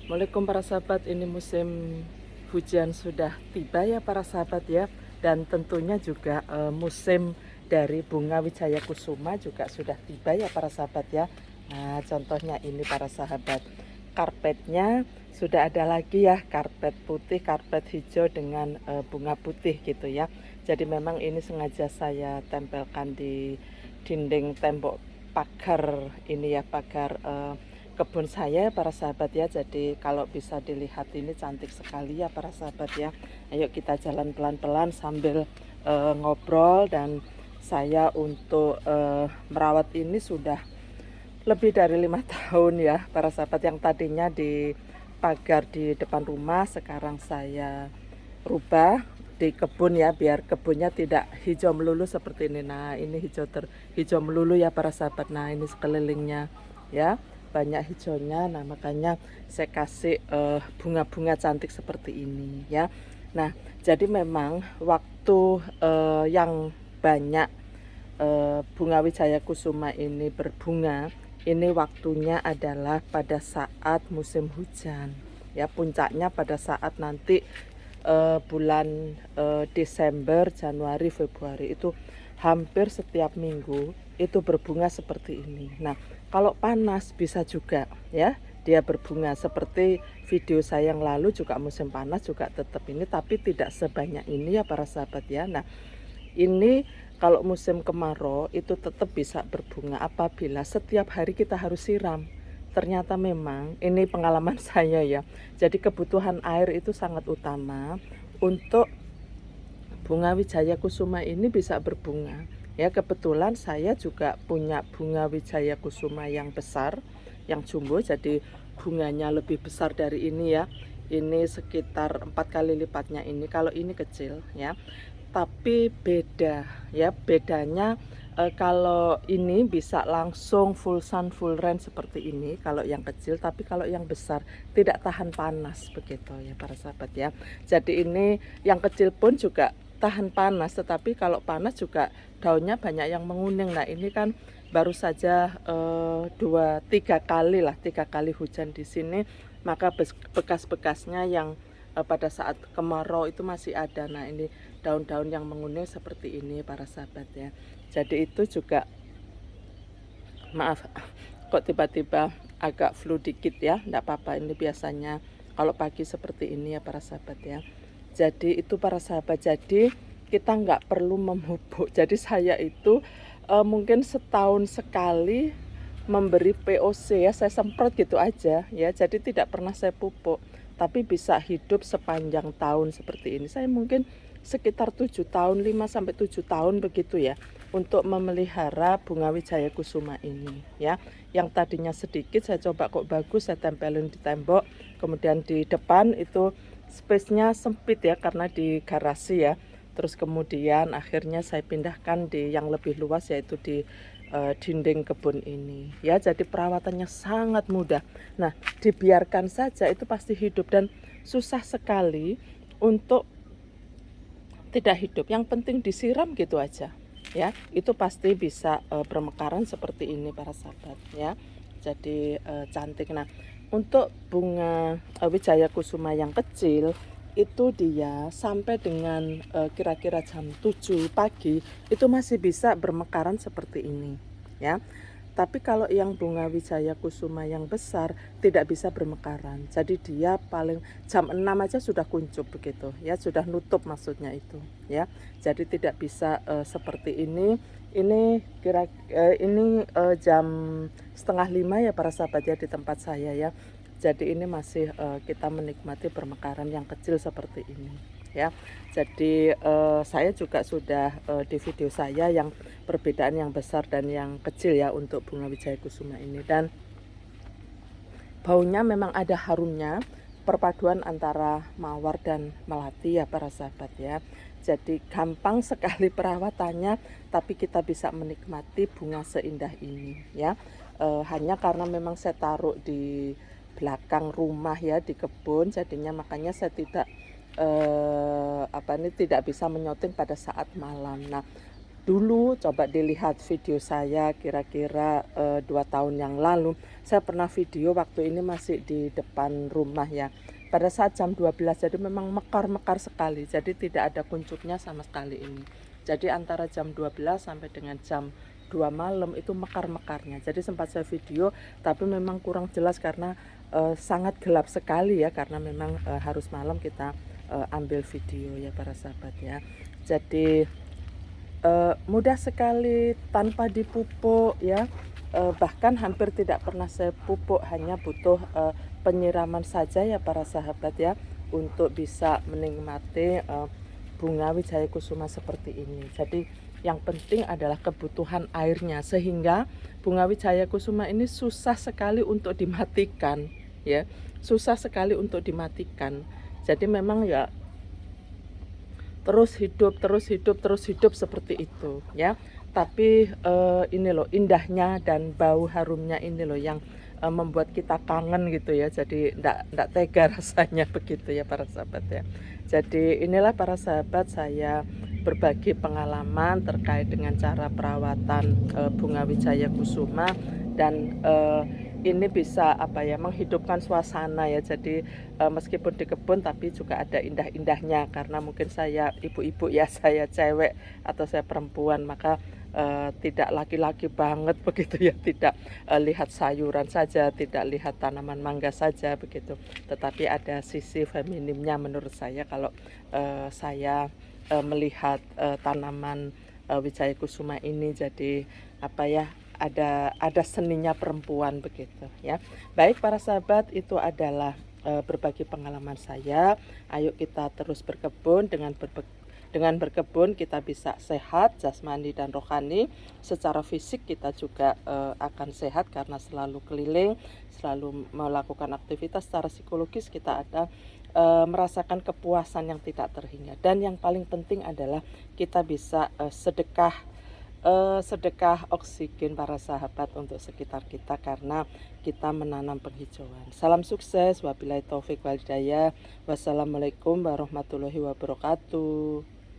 Assalamualaikum para sahabat, ini musim hujan sudah tiba ya para sahabat ya. Dan tentunya juga musim dari bunga Wijaya Kusuma juga sudah tiba ya para sahabat ya. Nah contohnya ini para sahabat, karpetnya sudah ada lagi ya, karpet putih, karpet hijau dengan bunga putih gitu ya. Jadi memang ini sengaja saya tempelkan di dinding tembok pagar ini ya, pagar kebun saya para sahabat ya. Jadi kalau bisa dilihat ini cantik sekali ya para sahabat ya. Ayo kita jalan pelan-pelan sambil ngobrol. Dan saya untuk merawat ini sudah lebih dari 5 tahun ya para sahabat. Yang tadinya di pagar di depan rumah, sekarang saya rubah di kebun ya, biar kebunnya tidak hijau melulu seperti ini. Nah ini hijau melulu ya para sahabat. Nah ini sekelilingnya ya banyak hijaunya. Nah makanya saya kasih bunga-bunga cantik seperti ini ya. Nah jadi memang waktu yang banyak bunga Wijaya Kusuma ini berbunga, ini waktunya adalah pada saat musim hujan ya. Puncaknya pada saat nanti bulan Desember, Januari, Februari itu hampir setiap minggu itu berbunga seperti ini. Nah, kalau panas bisa juga ya dia berbunga seperti video saya yang lalu juga musim panas juga tetap ini, tapi tidak sebanyak ini ya para sahabat ya. Nah, ini kalau musim kemarau itu tetap bisa berbunga apabila setiap hari kita harus siram. Ternyata memang ini pengalaman saya ya. Jadi kebutuhan air itu sangat utama untuk bunga Wijaya Kusuma ini bisa berbunga. Ya kebetulan saya juga punya bunga Wijaya Kusuma yang besar, yang jumbo, jadi bunganya lebih besar dari ini ya. Ini sekitar 4 kali lipatnya ini. Kalau ini kecil ya. Tapi beda ya, bedanya kalau ini bisa langsung full sun full rain seperti ini kalau yang kecil, tapi kalau yang besar tidak tahan panas begitu ya para sahabat ya. Jadi ini yang kecil pun juga tahan panas, tetapi kalau panas juga daunnya banyak yang menguning. Nah ini kan baru saja 2-3 kali lah, 3 kali hujan di sini, maka bekas-bekasnya yang pada saat kemarau itu masih ada. Nah ini daun-daun yang menguning seperti ini para sahabat ya. Jadi itu juga, maaf kok tiba-tiba agak flu dikit ya, enggak apa-apa, ini biasanya kalau pagi seperti ini ya para sahabat ya. Jadi itu para sahabat, jadi kita nggak perlu memupuk. Jadi saya itu mungkin setahun sekali memberi POC ya, saya semprot gitu aja ya. Jadi tidak pernah saya pupuk, tapi bisa hidup sepanjang tahun seperti ini. Saya mungkin sekitar 7 tahun, 5 sampai 7 tahun begitu ya, untuk memelihara bunga Wijaya Kusuma ini ya. Yang tadinya sedikit saya coba kok bagus, saya tempelin di tembok. Kemudian di depan itu space-nya sempit ya karena di garasi ya. Terus kemudian akhirnya saya pindahkan di yang lebih luas, yaitu di dinding kebun ini ya. Jadi perawatannya sangat mudah. Nah dibiarkan saja itu pasti hidup, dan susah sekali untuk tidak hidup. Yang penting disiram gitu aja ya, itu pasti bisa bermekaran seperti ini para sahabat ya. Jadi cantik. Nah untuk bunga Wijaya Kusuma yang kecil itu dia sampai dengan kira-kira jam 7 pagi itu masih bisa bermekaran seperti ini ya. Tapi kalau yang bunga Wijaya Kusuma yang besar tidak bisa bermekaran. Jadi dia paling jam 6 aja sudah kuncup begitu ya, sudah nutup maksudnya itu ya. Jadi tidak bisa seperti ini. Ini jam setengah 5 ya para sahabat ya di tempat saya ya. Jadi ini masih kita menikmati permekaran yang kecil seperti ini ya. Jadi saya juga sudah di video saya yang perbedaan yang besar dan yang kecil ya untuk bunga Wijaya Kusuma ini. Dan baunya memang ada harumnya, perpaduan antara mawar dan melati ya para sahabat ya. Jadi gampang sekali perawatannya, tapi kita bisa menikmati bunga seindah ini ya. Hanya karena memang saya taruh di belakang rumah ya, di kebun, jadinya makanya saya tidak tidak bisa menyoting pada saat malam. Nah dulu coba dilihat video saya kira-kira 2 tahun yang lalu, saya pernah video waktu ini masih di depan rumah ya. Pada saat jam 12 jadi memang mekar-mekar sekali. Jadi tidak ada kuncupnya sama sekali ini. Jadi antara jam 12 sampai dengan jam 2 malam itu mekar-mekarnya. Jadi sempat saya video tapi memang kurang jelas karena sangat gelap sekali ya, karena memang harus malam kita ambil video ya para sahabat ya. Jadi mudah sekali tanpa dipupuk ya, bahkan hampir tidak pernah saya pupuk, hanya butuh penyiraman saja ya para sahabat ya, untuk bisa menikmati bunga wijaya kusuma seperti ini. Jadi yang penting adalah kebutuhan airnya, sehingga bunga wijaya kusuma ini susah sekali untuk dimatikan ya, susah sekali untuk dimatikan. Jadi memang ya terus hidup, terus hidup, terus hidup seperti itu ya. Tapi ini loh indahnya dan bau harumnya ini loh yang membuat kita kangen gitu ya. Jadi ndak tega rasanya begitu ya para sahabat ya. Jadi inilah para sahabat, saya berbagi pengalaman terkait dengan cara perawatan bunga wijaya kusuma, dan ini bisa apa ya, menghidupkan suasana ya. Jadi meskipun di kebun tapi juga ada indah-indahnya, karena mungkin saya ibu-ibu ya, saya cewek atau saya perempuan, maka tidak laki-laki banget begitu ya, tidak lihat sayuran saja, tidak lihat tanaman mangga saja begitu, tetapi ada sisi feminimnya menurut saya kalau saya melihat tanaman wijaya kusuma ini. Jadi apa ya, ada seninya perempuan begitu ya. Baik para sahabat, itu adalah berbagi pengalaman saya. Ayo kita terus berkebun. Dengan berkebun kita bisa sehat jasmani dan rohani. Secara fisik kita juga akan sehat karena selalu keliling, selalu melakukan aktivitas. Secara psikologis kita ada merasakan kepuasan yang tidak terhingga. Dan yang paling penting adalah kita bisa sedekah oksigen para sahabat untuk sekitar kita, karena kita menanam penghijauan. Salam sukses, wabillahi taufik wal hidayah. Wassalamualaikum warahmatullahi wabarakatuh.